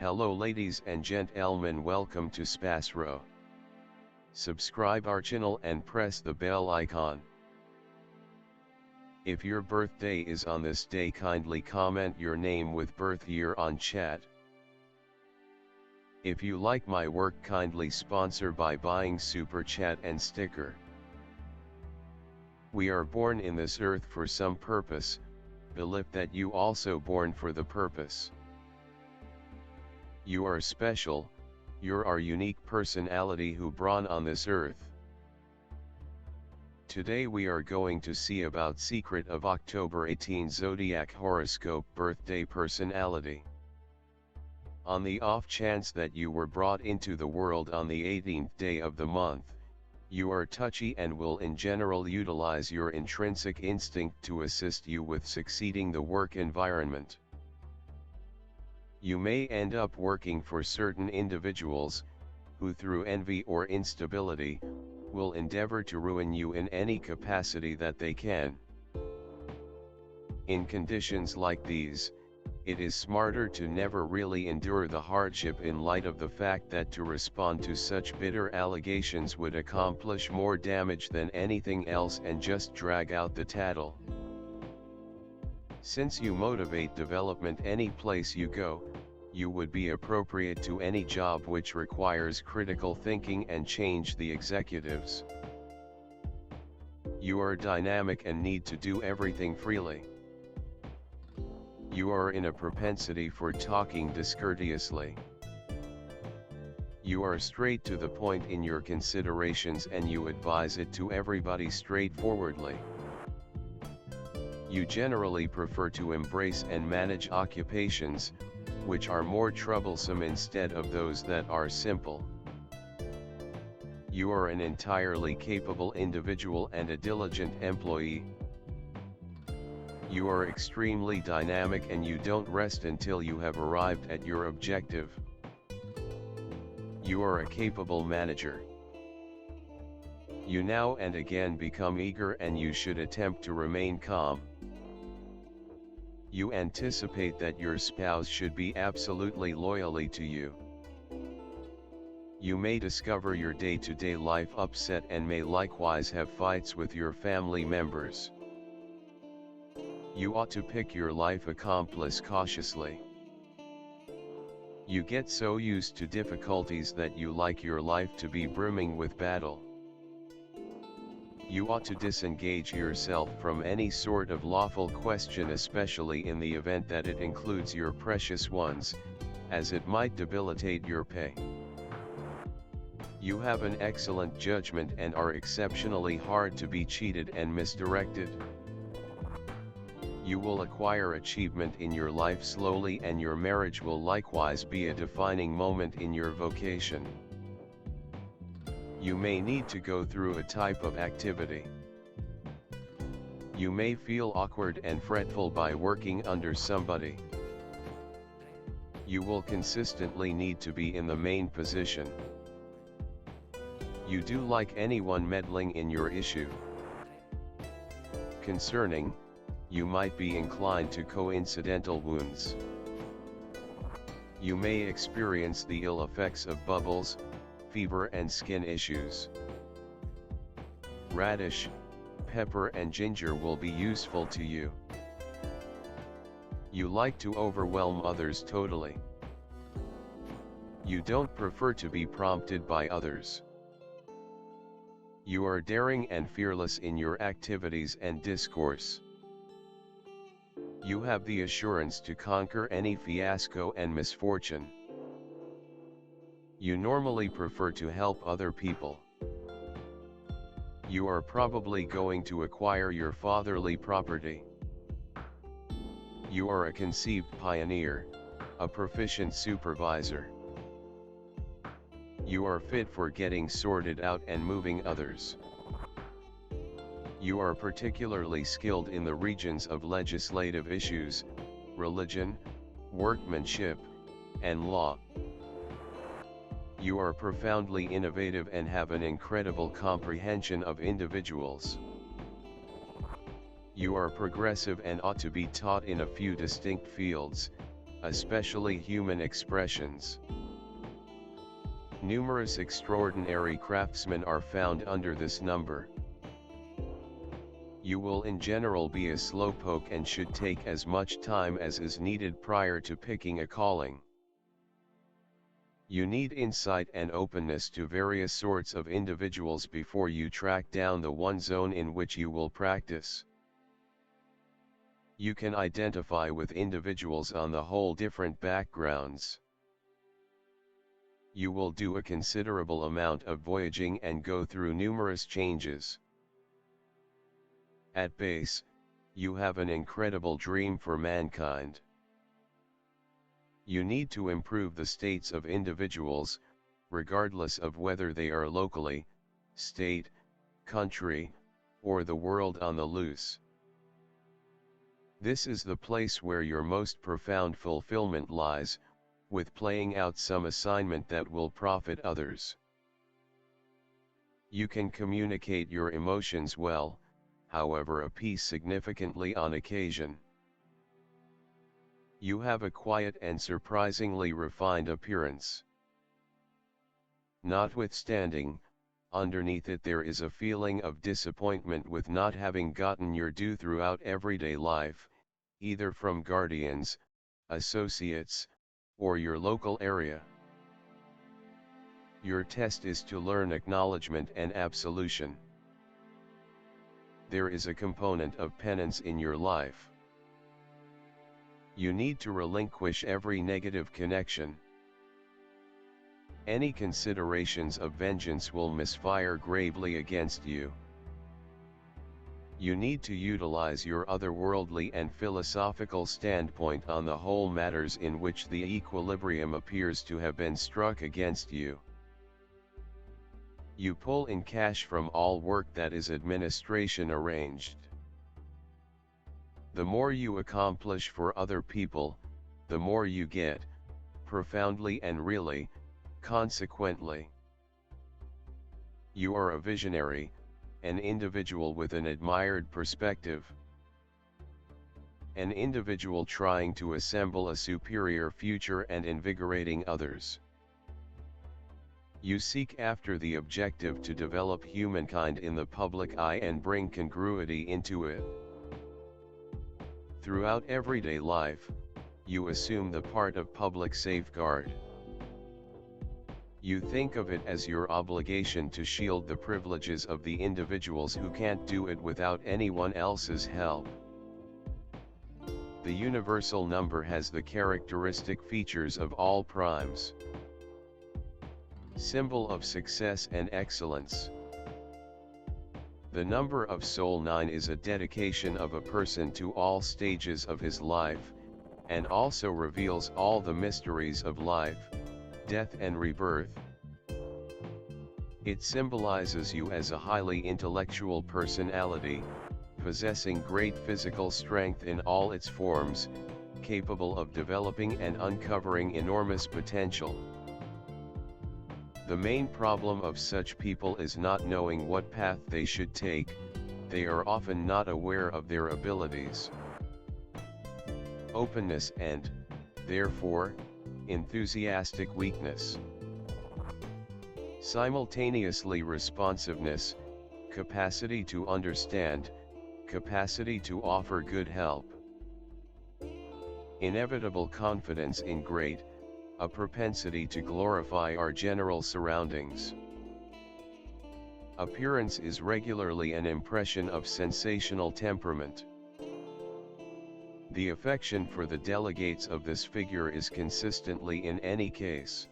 Hello ladies and gentlemen, welcome to SPASRO. Subscribe our channel and press the bell icon. If your birthday is on this day, kindly comment your name with birth year on chat. If you like my work, kindly sponsor by buying super chat and sticker. We are born in this earth for some purpose, believe that you also born for the purpose. You are special, you're our unique personality who born on this earth. Today we are going to see about secret of October 18 Zodiac horoscope birthday personality. On the off chance that you were brought into the world on the 18th day of the month, you are touchy and will in general utilize your intrinsic instinct to assist you with succeeding the work environment. You may end up working for certain individuals, who through envy or instability, will endeavor to ruin you in any capacity that they can. In conditions like these, it is smarter to never really endure the hardship in light of the fact that to respond to such bitter allegations would accomplish more damage than anything else and just drag out the tattle. Since you motivate development any place you go, you would be appropriate to any job which requires critical thinking and change the executives. You are dynamic and need to do everything freely. You are in a propensity for talking discourteously. You are straight to the point in your considerations and you advise it to everybody straightforwardly. You generally prefer to embrace and manage occupations, which are more troublesome instead of those that are simple. You are an entirely capable individual and a diligent employee. You are extremely dynamic and you don't rest until you have arrived at your objective. You are a capable manager. You now and again become eager and you should attempt to remain calm. You anticipate that your spouse should be absolutely loyally to you. You may discover your day-to-day life upset and may likewise have fights with your family members. You ought to pick your life accomplice cautiously. You get so used to difficulties that you like your life to be brimming with battle. You ought to disengage yourself from any sort of lawful question, especially in the event that it includes your precious ones, as it might debilitate your pay. You have an excellent judgment and are exceptionally hard to be cheated and misdirected. You will acquire achievement in your life slowly and your marriage will likewise be a defining moment in your vocation. You may need to go through a type of activity. You may feel awkward and fretful by working under somebody. You will consistently need to be in the main position. You do like anyone meddling in your issue. Concerning, you might be inclined to coincidental wounds. You may experience the ill effects of bubbles, fever and skin issues. Radish, pepper and ginger will be useful to you. You like to overwhelm others totally. You don't prefer to be prompted by others. You are daring and fearless in your activities and discourse. You have the assurance to conquer any fiasco and misfortune. You normally prefer to help other people. You are probably going to acquire your fatherly property. You are a conceived pioneer, a proficient supervisor. You are fit for getting sorted out and moving others. You are particularly skilled in the regions of legislative issues, religion, workmanship, and law. You are profoundly innovative and have an incredible comprehension of individuals. You are progressive and ought to be taught in a few distinct fields, especially human expressions. Numerous extraordinary craftsmen are found under this number. You will in general be a slowpoke and should take as much time as is needed prior to picking a calling. You need insight and openness to various sorts of individuals before you track down the one zone in which you will practice. You can identify with individuals on the whole different backgrounds. You will do a considerable amount of voyaging and go through numerous changes. At base, you have an incredible dream for mankind. You need to improve the states of individuals, regardless of whether they are locally, state, country, or the world on the loose. This is the place where your most profound fulfillment lies, with playing out some assignment that will profit others. You can communicate your emotions well, however appease significantly on occasion. You have a quiet and surprisingly refined appearance. Notwithstanding, underneath it there is a feeling of disappointment with not having gotten your due throughout everyday life, either from guardians, associates, or your local area. Your test is to learn acknowledgement and absolution. There is a component of penance in your life. You need to relinquish every negative connection. Any considerations of vengeance will misfire gravely against you. You need to utilize your otherworldly and philosophical standpoint on the whole matters in which the equilibrium appears to have been struck against you. You pull in cash from all work that is administration arranged. The more you accomplish for other people, the more you get, profoundly and really, consequently. You are a visionary, an individual with an admired perspective. An individual trying to assemble a superior future and invigorating others. You seek after the objective to develop humankind in the public eye and bring congruity into it. Throughout everyday life, you assume the part of public safeguard. You think of it as your obligation to shield the privileges of the individuals who can't do it without anyone else's help. The universal number has the characteristic features of all primes. Symbol of success and excellence. The number of Soul 9 is a dedication of a person to all stages of his life, and also reveals all the mysteries of life, death and rebirth. It symbolizes you as a highly intellectual personality, possessing great physical strength in all its forms, capable of developing and uncovering enormous potential. The main problem of such people is not knowing what path they should take. They are often not aware of their abilities. Openness and, therefore, enthusiastic weakness. Simultaneously responsiveness, capacity to understand, capacity to offer good help. Inevitable confidence in great, a propensity to glorify our general surroundings. Appearance is regularly an impression of sensational temperament. The affection for the delegates of this figure is consistently in any case.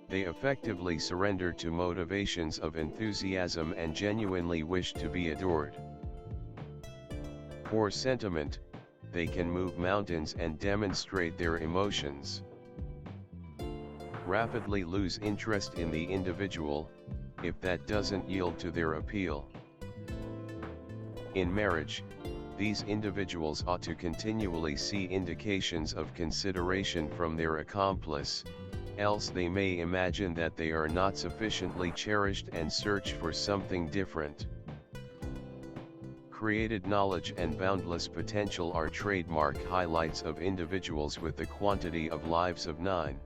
They effectively surrender to motivations of enthusiasm and genuinely wish to be adored. For sentiment, they can move mountains and demonstrate their emotions. Rapidly lose interest in the individual, if that doesn't yield to their appeal. In marriage, these individuals ought to continually see indications of consideration from their accomplice, else they may imagine that they are not sufficiently cherished and search for something different. Uncreated knowledge and boundless potential are trademark highlights of individuals with the quantity of lives of 9.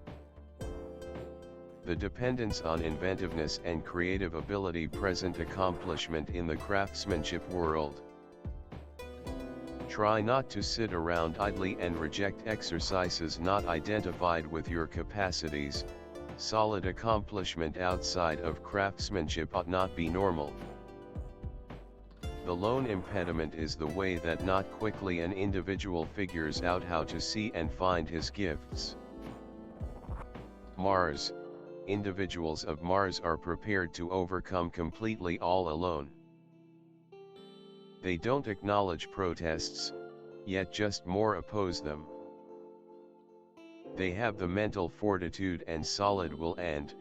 The dependence on inventiveness and creative ability present accomplishment in the craftsmanship world. Try not to sit around idly and reject exercises not identified with your capacities. Solid accomplishment outside of craftsmanship ought not be normal. The lone impediment is the way that not quickly an individual figures out how to see and find his gifts. Mars. Individuals of Mars are prepared to overcome completely all alone. They don't acknowledge protests, yet just more oppose them. They have the mental fortitude and solid will and,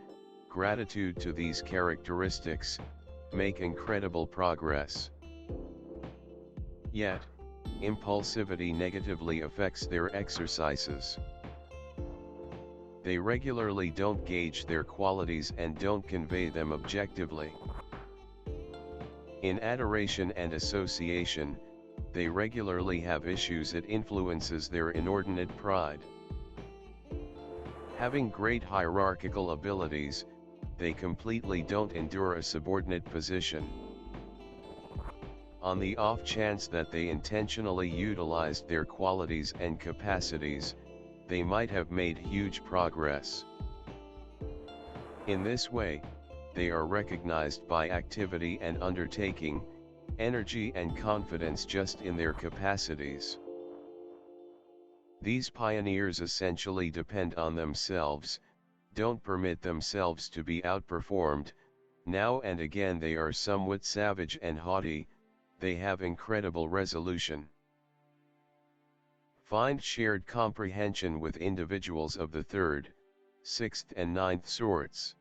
gratitude to these characteristics, make incredible progress. Yet, impulsivity negatively affects their exercises. They regularly don't gauge their qualities and don't convey them objectively. In adoration and association, they regularly have issues. It influences their inordinate pride. Having great hierarchical abilities, they completely don't endure a subordinate position. On the off chance that they intentionally utilized their qualities and capacities, they might have made huge progress. In this way, they are recognized by activity and undertaking, energy and confidence just in their capacities. These pioneers essentially depend on themselves, don't permit themselves to be outperformed. Now and again they are somewhat savage and haughty, they have incredible resolution. Find shared comprehension with individuals of the 3rd, 6th and 9th sorts.